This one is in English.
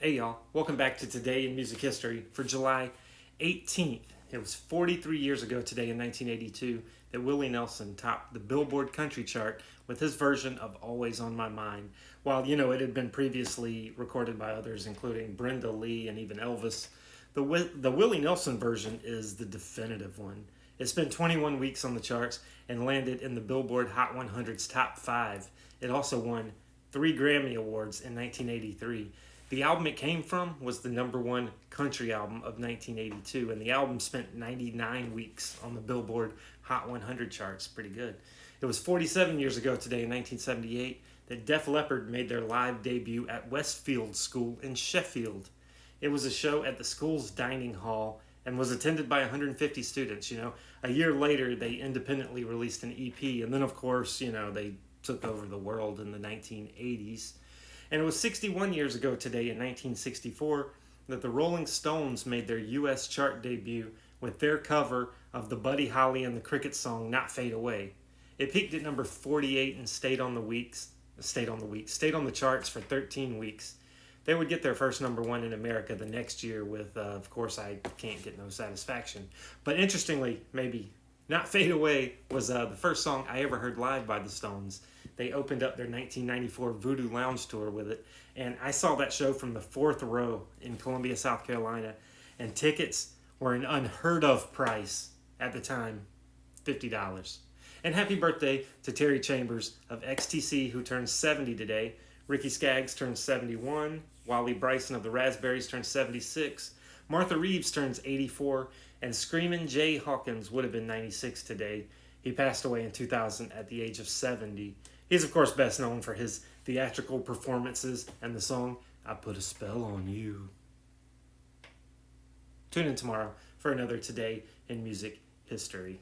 Hey y'all, welcome back to Today in Music History for July 18th. It was 43 years ago today in 1982 that Willie Nelson topped the Billboard country chart with his version of Always on My Mind. While, it had been previously recorded by others, including Brenda Lee and even Elvis, the Willie Nelson version is the definitive one. It spent 21 weeks on the charts and landed in the Billboard Hot 100's top 5. It also won 3 Grammy Awards in 1983. The album it came from was the number one country album of 1982, and the album spent 99 weeks on the Billboard Hot 100 charts. Pretty good. It was 47 years ago today in 1978 that Def Leppard made their live debut at Westfield School in Sheffield. It was a show at the school's dining hall and was attended by 150 students. A year later, they independently released an EP, and then, of course, they took over the world in the 1980s. And it was 61 years ago today in 1964 that the Rolling Stones made their U.S. chart debut with their cover of the Buddy Holly and the Crickets song Not Fade Away. It peaked at number 48 and stayed on the charts for 13 weeks. They would get their first number one in America the next year with, of course, I Can't Get No Satisfaction. But interestingly, maybe Not Fade Away was the first song I ever heard live by the Stones. They opened up their 1994 Voodoo Lounge tour with it, and I saw that show from the 4th row in Columbia, South Carolina, and tickets were an unheard of price at the time, $50. And happy birthday to Terry Chambers of XTC, who turns 70 today. Ricky Skaggs turns 71. Wally Bryson of the Raspberries turns 76. Martha Reeves turns 84. And Screamin' Jay Hawkins would have been 96 today. He passed away in 2000 at the age of 70. He's, of course, best known for his theatrical performances and the song, I Put a Spell on You. Tune in tomorrow for another Today in Music History.